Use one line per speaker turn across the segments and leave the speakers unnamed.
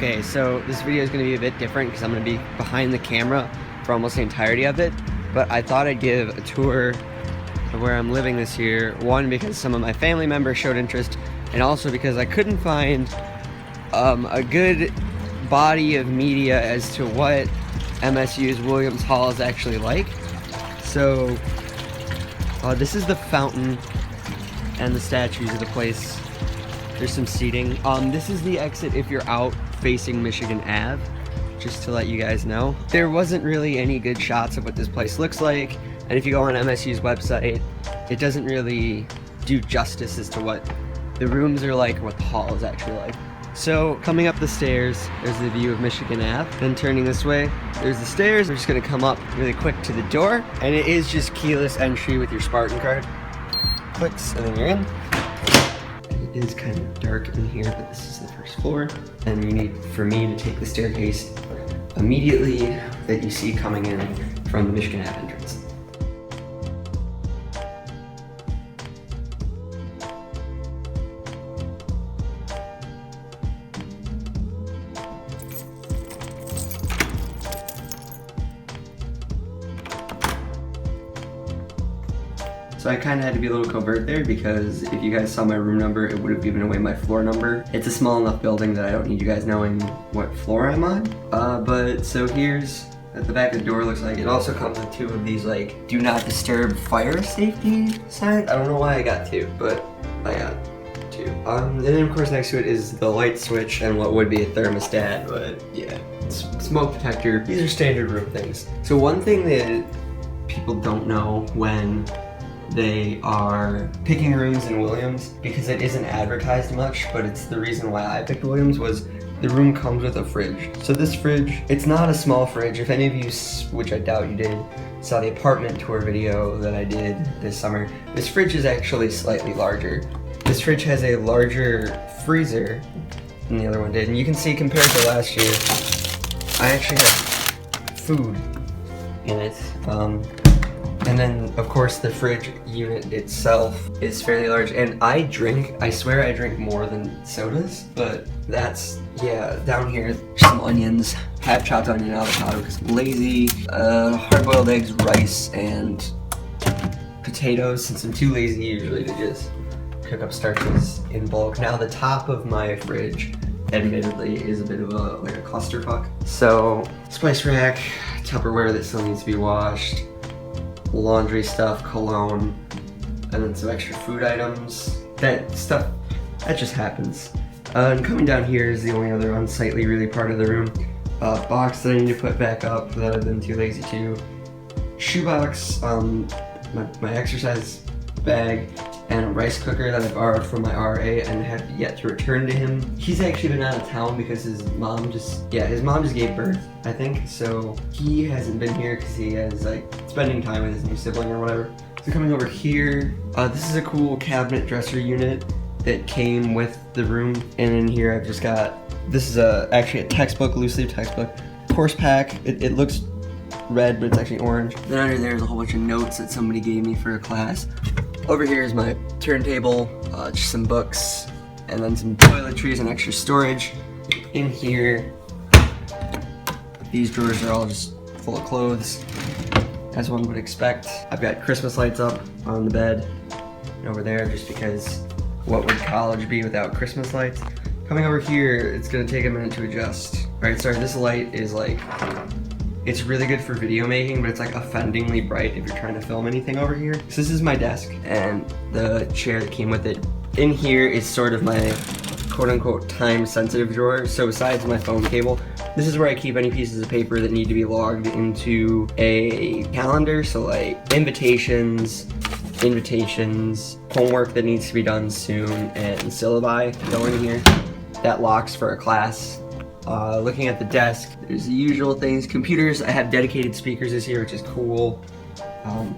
Okay, so this video is going to be a bit different because I'm going to be behind the camera for almost the entirety of it. But I thought I'd give a tour of where I'm living this year. One, because some of my family members showed interest, and also because I couldn't find a good body of media as to what MSU's Williams Hall is actually like. So this is the fountain and the statues of the place. There's some seating. This is the exit if you're out facing Michigan Ave, just to let you guys know. There wasn't really any good shots of what this place looks like, and if you go on MSU's website, it doesn't really do justice as to what the rooms are like or what the hall is actually like. So coming up the stairs, there's the view of Michigan Ave. Then turning this way, there's the stairs. We're just gonna come up really quick to the door, and it is just keyless entry with your Spartan card. Clicks, and then you're in. It is kind of dark in here, but this is the first floor. And you need for me to take the staircase immediately that you see coming in from the Michigan Ave entrance. So I kind of had to be a little covert there because if you guys saw my room number, it would have given away my floor number. It's a small enough building that I don't need you guys knowing what floor I'm on. But so here's at the back of the door, looks like it also comes with two of these like do not disturb fire safety signs. I don't know why I got two, but I got two. And then of course next to it is the light switch and what would be a thermostat, but yeah, smoke detector. These are standard room things. So one thing that people don't know when they are picking rooms in Williams, because it isn't advertised much, but it's the reason why I picked Williams, was the room comes with a fridge. So this fridge, it's not a small fridge. If any of you, which I doubt you did, saw the apartment tour video that I did this summer, this fridge is actually slightly larger. This fridge has a larger freezer than the other one did, and you can see compared to last year, I actually have food in it. And then, of course, the fridge unit itself is fairly large. And I swear I drink more than sodas, but that's, yeah, down here, some onions, half chopped onion avocado, because I'm lazy, hard-boiled eggs, rice, and potatoes, since I'm too lazy usually to just cook up starches in bulk. Now, the top of my fridge, admittedly, is a bit of like a clusterfuck. So, spice rack, Tupperware that still needs to be washed, laundry stuff, cologne, and then some extra food items. That stuff, that just happens. And coming down here is the only other unsightly really part of the room. Box that I need to put back up that I've been too lazy to. Shoebox, my exercise bag, and a rice cooker that I borrowed from my RA and have yet to return to him. He's actually been out of town because his mom just gave birth, I think. So he hasn't been here because he has like spending time with his new sibling or whatever. So coming over here, this is a cool cabinet dresser unit that came with the room. And in here I've just got, this is actually a textbook, loose leaf textbook. Course pack, it looks red, but it's actually orange. Then under there is a whole bunch of notes that somebody gave me for a class. Over here is my turntable, just some books, and then some toiletries and extra storage. In here, these drawers are all just full of clothes, as one would expect. I've got Christmas lights up on the bed, and over there, just because what would college be without Christmas lights? Coming over here, it's gonna take a minute to adjust. Alright, sorry, this light is like, it's really good for video making, but it's like offendingly bright if you're trying to film anything over here. So this is my desk and the chair that came with it. In here is sort of my quote-unquote time-sensitive drawer. So besides my phone cable, this is where I keep any pieces of paper that need to be logged into a calendar. So like invitations, homework that needs to be done soon, and syllabi go in here. That locks for a class. Looking at the desk, there's the usual things. Computers, I have dedicated speakers this year, which is cool.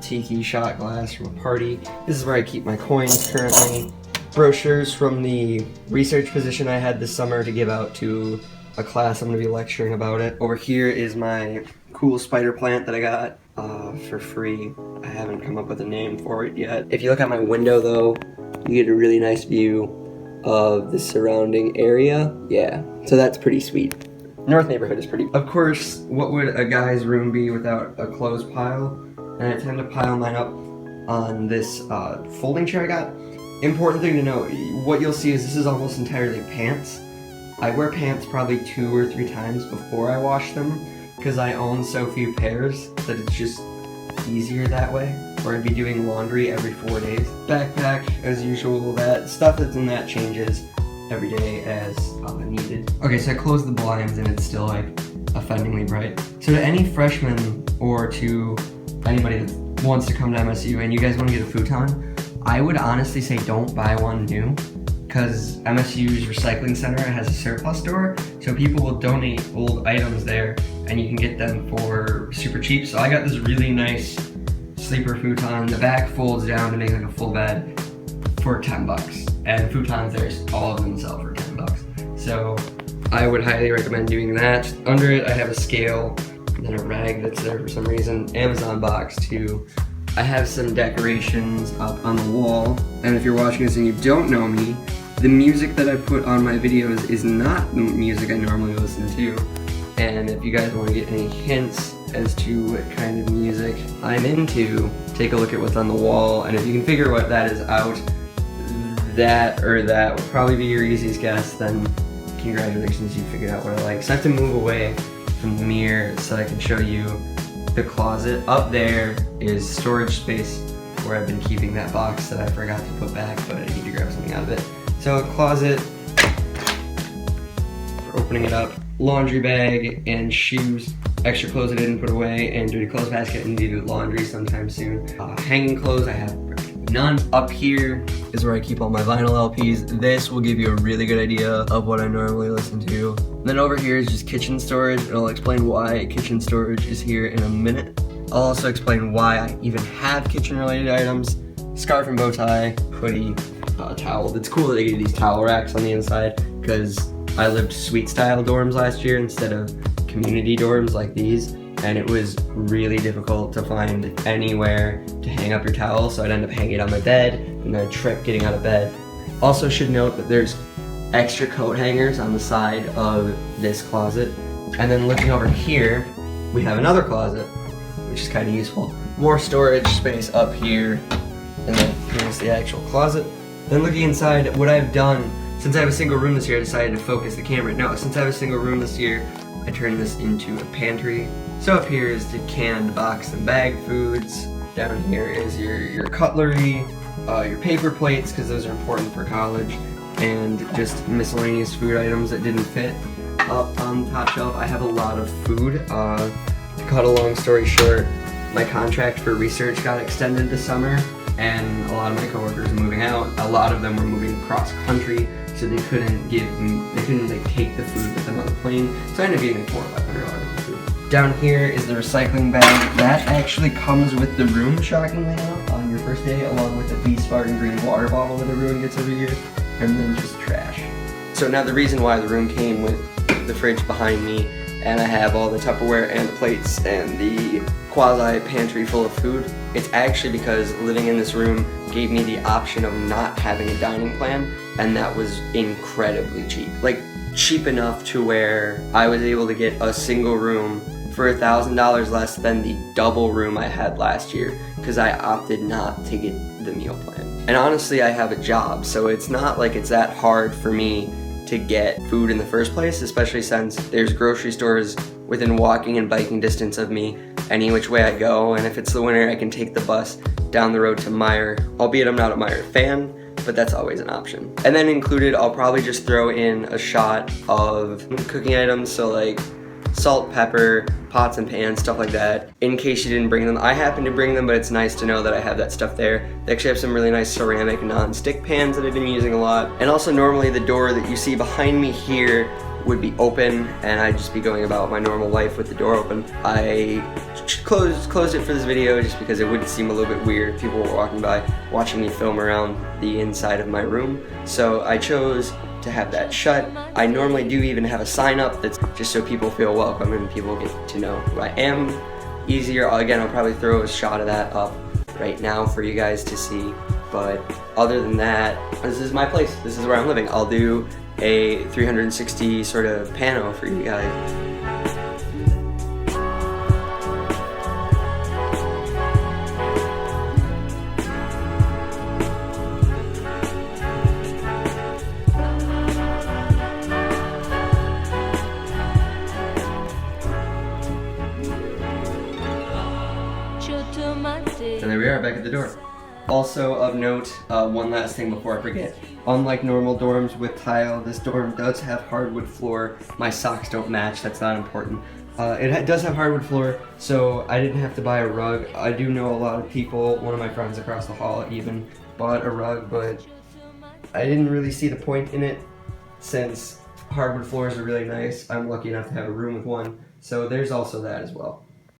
Tiki shot glass from a party. This is where I keep my coins currently. Brochures from the research position I had this summer to give out to a class I'm going to be lecturing about it. Over here is my cool spider plant that I got for free. I haven't come up with a name for it yet. If you look out my window though, you get a really nice view of the surrounding area. Yeah, So that's pretty sweet. North neighborhood is pretty. Of course, what would a guy's room be without a clothes pile? And I tend to pile mine up on this folding chair I got. Important thing to note, what you'll see is this is almost entirely pants. I wear pants probably 2 or 3 times before I wash them because I own so few pairs that it's just easier that way. Or I'd be doing laundry every 4 days. Backpack, as usual, that stuff that's in that changes every day as needed. Okay, so I closed the blinds and it's still like offendingly bright. So to any freshmen or to anybody that wants to come to MSU and you guys want to get a futon, I would honestly say don't buy one new because MSU's recycling center has a surplus store, so people will donate old items there and you can get them for super cheap. So I got this really nice sleeper futon. The back folds down to make like a full bed for 10 bucks. And futons, there's all of them sell for 10 bucks. So I would highly recommend doing that. Under it, I have a scale and then a rag that's there for some reason. Amazon box too. I have some decorations up on the wall. And if you're watching this and you don't know me, the music that I put on my videos is not the music I normally listen to. And if you guys want to get any hints as to what kind of music I'm into, take a look at what's on the wall. And if you can figure what that is out, that would probably be your easiest guess, then congratulations, you figured out what I like. So I have to move away from the mirror so I can show you the closet. Up there is storage space where I've been keeping that box that I forgot to put back, but I need to grab something out of it. So a closet for opening it up, laundry bag and shoes, extra clothes I didn't put away, and dirty clothes basket. I need to do laundry sometime soon. Hanging clothes, I have none. Up here is where I keep all my vinyl LPs. This will give you a really good idea of what I normally listen to. And then over here is just kitchen storage, and I'll explain why kitchen storage is here in a minute. I'll also explain why I even have kitchen related items. Scarf and bow tie, hoodie, towel. It's cool that they get these towel racks on the inside because I lived suite style dorms last year instead of community dorms like these. And it was really difficult to find anywhere to hang up your towel, so I'd end up hanging it on my bed, and then I'd trip getting out of bed. Also should note that there's extra coat hangers on the side of this closet. And then looking over here, we have another closet, which is kind of useful. More storage space up here, and then here's the actual closet. Then looking inside, what I've done, since I have a single room this year, I decided to focus the camera. No, since I have a single room this year, I turned this into a pantry. So up here is the canned, boxed, and bag foods. Down here is your cutlery, your paper plates, because those are important for college, and just miscellaneous food items that didn't fit. Up on the top shelf, I have a lot of food. To cut a long story short, my contract for research got extended this summer, and a lot of my coworkers are moving out. A lot of them were moving cross country, so they couldn't like take the food with them on the plane. So I ended up getting like $400 or $500 worth of food. Down here is the recycling bag. That actually comes with the room, shockingly enough, on your first day, along with the V-Spartan green water bottle that everyone gets every year, and then just trash. So now the reason why the room came with the fridge behind me, and I have all the Tupperware and the plates and the quasi pantry full of food, it's actually because living in this room gave me the option of not having a dining plan, and that was incredibly cheap. Like, cheap enough to where I was able to get a single room for $1,000 less than the double room I had last year, because I opted not to get the meal plan. And honestly, I have a job, so it's not like it's that hard for me to get food in the first place, especially since there's grocery stores within walking and biking distance of me any which way I go, and if it's the winter, I can take the bus down the road to Meijer, albeit I'm not a Meijer fan, but that's always an option. And then included, I'll probably just throw in a shot of cooking items, so like salt, pepper, pots and pans, stuff like that, in case you didn't bring them. I happen to bring them, but it's nice to know that I have that stuff there. They actually have some really nice ceramic non-stick pans that I've been using a lot. And also normally the door that you see behind me here would be open, and I'd just be going about my normal life with the door open. I closed it for this video just because it would seem a little bit weird if people were walking by watching me film around the inside of my room. So I chose to have that shut. I normally do even have a sign up that's just so people feel welcome and people get to know who I am easier. Again, I'll probably throw a shot of that up right now for you guys to see. but other than that, this is my place. This is where I'm living. I'll do a 360 sort of pano for you guys. And there we are, back at the door. Also of note, one last thing before I forget. Unlike normal dorms with tile, this dorm does have hardwood floor. My socks don't match, that's not important. It does have hardwood floor, so I didn't have to buy a rug. I do know a lot of people, one of my friends across the hall even bought a rug, but I didn't really see the point in it since hardwood floors are really nice. I'm lucky enough to have a room with one, so there's also that as well.